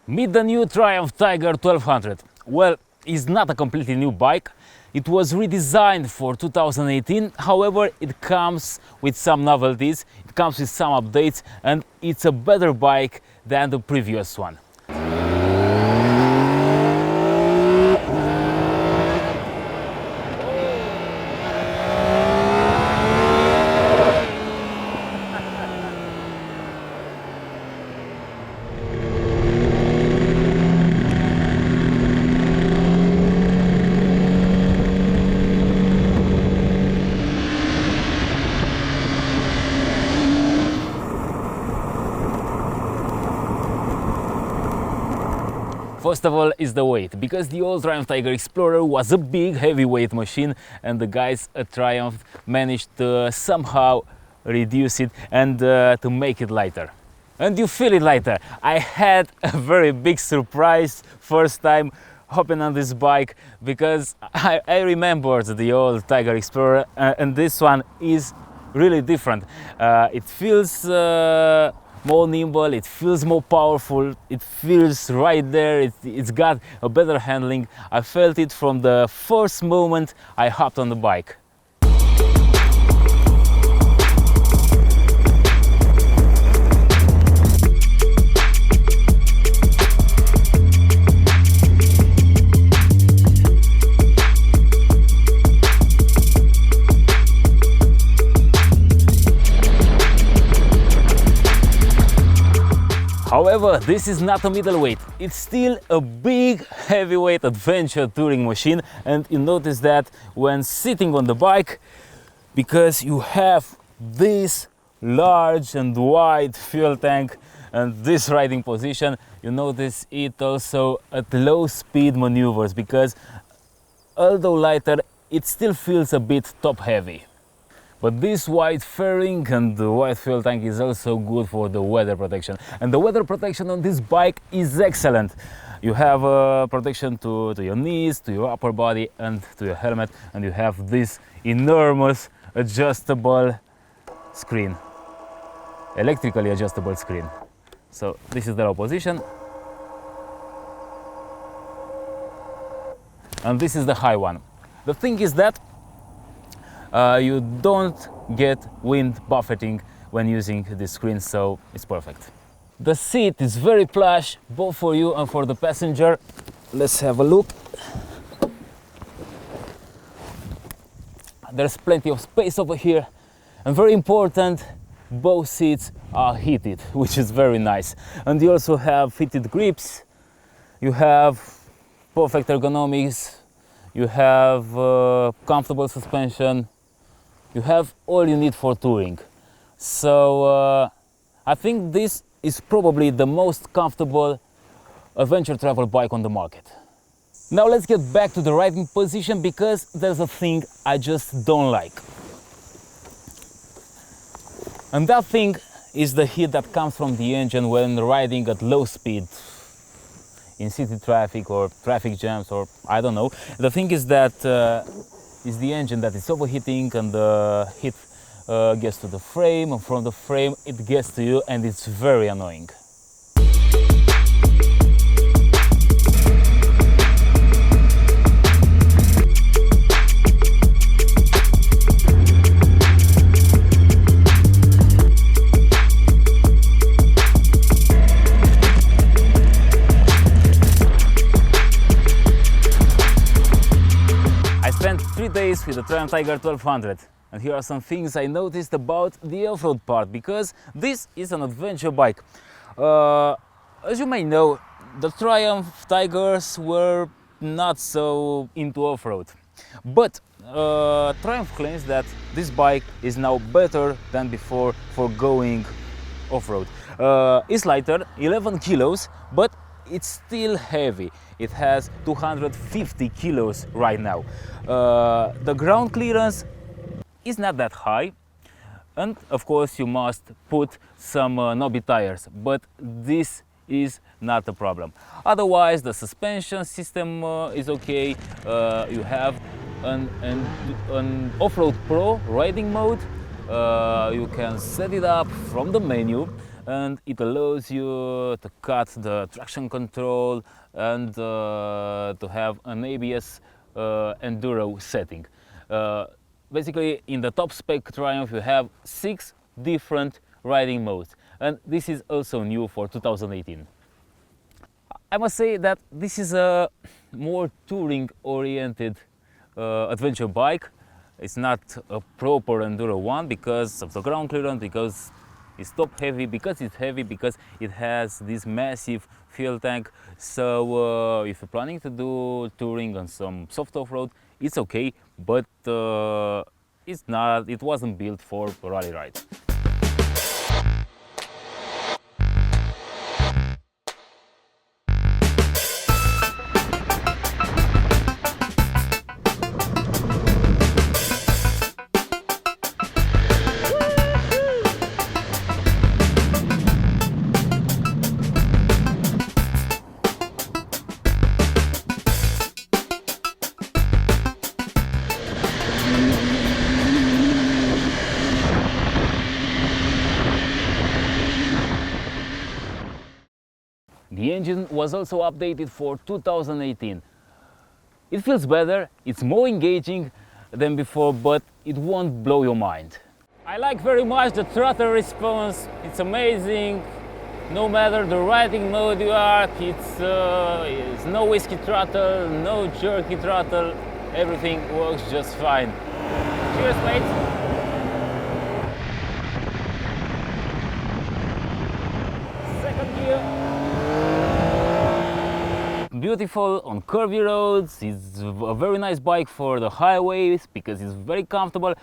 Meet the new Triumph Tiger 1200. Well, it's not a completely new bike. It was redesigned for 2018, however, it comes with some novelties, it comes with some updates, and it's a better bike than the previous one. First of all is the weight, because the old Triumph Tiger Explorer was a big heavyweight machine and the guys at Triumph managed to somehow reduce it and to make it lighter. And you feel it lighter. I had a very big surprise first time hopping on this bike, because I remembered the old Tiger Explorer and this one is really different. It feels more nimble, it feels more powerful, it feels right there, it's got a better handling. I felt it from the first moment I hopped on the bike. However, this is not a middleweight, it's still a big heavyweight adventure touring machine, and you notice that when sitting on the bike, because you have this large and wide fuel tank and this riding position, you notice it also at low speed maneuvers, because although lighter, it still feels a bit top heavy. But this wide fairing and the wide fuel tank is also good for the weather protection. And the weather protection on this bike is excellent. You have protection to your knees, to your upper body and to your helmet. And you have this enormous adjustable screen, electrically adjustable screen. So this is the low position. And this is the high one. The thing is that you don't get wind buffeting when using this screen, so it's perfect. The seat is very plush, both for you and for the passenger. Let's have a look. There's plenty of space over here, and very important, both seats are heated, which is very nice. And you also have heated grips, you have perfect ergonomics, you have comfortable suspension. You have all you need for touring. So I think this is probably the most comfortable adventure travel bike on the market. Now let's get back to the riding position, because there's a thing I just don't like. And that thing is the heat that comes from the engine when riding at low speed in city traffic or traffic jams, or I don't know. The thing is that is the engine that is overheating, and the heat gets to the frame, and from the frame it gets to you, and it's very annoying. I spent 3 days with the Triumph Tiger 1200, and here are some things I noticed about the off-road part, because this is an adventure bike. As you may know, the Triumph Tigers were not so into off-road, but Triumph claims that this bike is now better than before for going off-road. It's lighter, 11 kilos, but it's still heavy. It has 250 kilos right now. The ground clearance is not that high, and of course you must put some knobby tires, but this is not a problem. Otherwise, the suspension system is okay. You have an Off-Road Pro riding mode. You can set it up from the menu, and it allows you to cut the traction control and to have an ABS enduro setting. Basically, in the top spec Triumph you have 6 different riding modes, and this is also new for 2018. I must say that this is a more touring oriented adventure bike. It's not a proper enduro one because of the ground clearance, because it's top heavy, because it's heavy, because it has this massive fuel tank. So if you're planning to do touring on some soft off-road, it's okay, but it wasn't built for rally ride. The engine was also updated for 2018. It feels better, it's more engaging than before, but it won't blow your mind. I like very much the throttle response, it's amazing. No matter the riding mode you are, it's no whiskey throttle, no jerky throttle, everything works just fine. Cheers, mates! Beautiful on curvy roads, it's a very nice bike for the highways because it's very comfortable.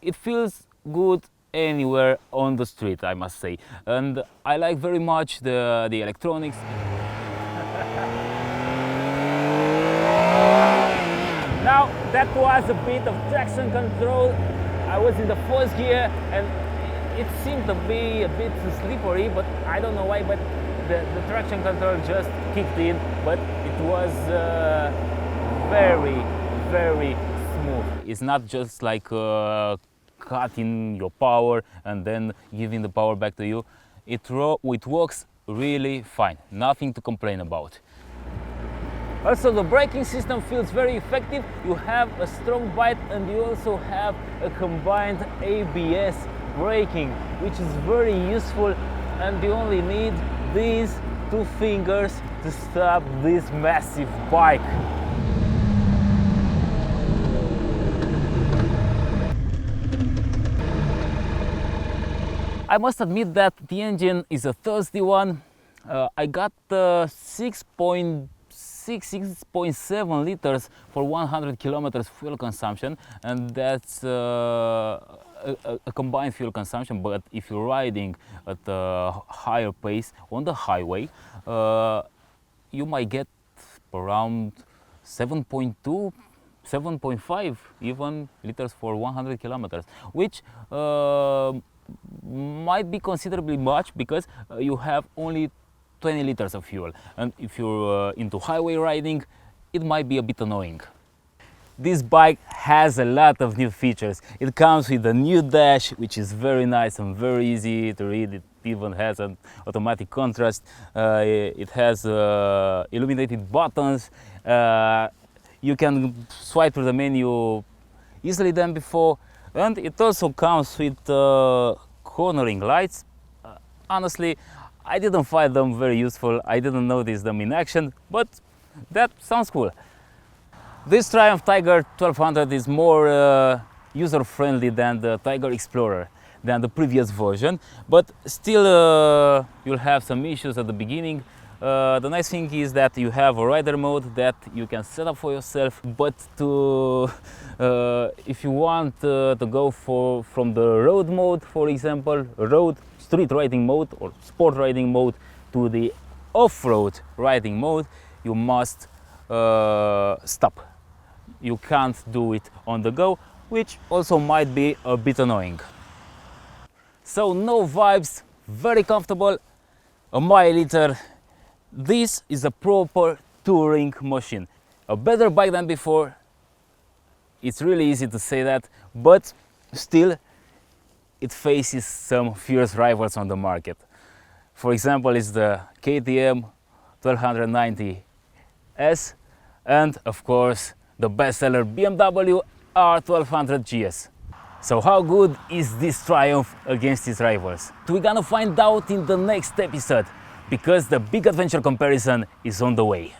It feels good anywhere on the street, I must say, and I like very much the electronics. Now that was a bit of traction control. I was in the fourth gear and it seemed to be a bit slippery, but I don't know why, but the traction control just kicked in, but it was very, very smooth. It's not just like cutting your power and then giving the power back to you. It works really fine, nothing to complain about. Also, the braking system feels very effective. You have a strong bite and you also have a combined ABS braking, which is very useful, and you only need these 2 fingers to stop this massive bike. I must admit that the engine is a thirsty one. I got 6.7 liters for 100 kilometers fuel consumption, and that's a combined fuel consumption. But if you're riding at a higher pace on the highway, you might get around 7.2, 7.5 even liters for 100 kilometers, which might be considerably much because you have only 20 liters of fuel, and if you're into highway riding, it might be a bit annoying. This bike has a lot of new features. It comes with a new dash, which is very nice and very easy to read. It even has an automatic contrast. It has illuminated buttons. You can swipe through the menu easily than before, and it also comes with cornering lights. Honestly, I didn't find them very useful. I didn't notice them in action, but that sounds cool. This Triumph Tiger 1200 is more user-friendly than the Tiger Explorer, than the previous version, but still you'll have some issues at the beginning. The nice thing is that you have a rider mode that you can set up for yourself, but if you want to go from the road mode, for example, road street riding mode or sport riding mode, to the off-road riding mode, you must stop. You can't do it on the go, which also might be a bit annoying. So no vibes, very comfortable, a mile liter. This is a proper touring machine. A better bike than before. It's really easy to say that, but still it faces some fierce rivals on the market. For example, it's the KTM 1290S and of course the bestseller BMW R1200 GS. So how good is this Triumph against its rivals? We're gonna find out in the next episode, because the big adventure comparison is on the way.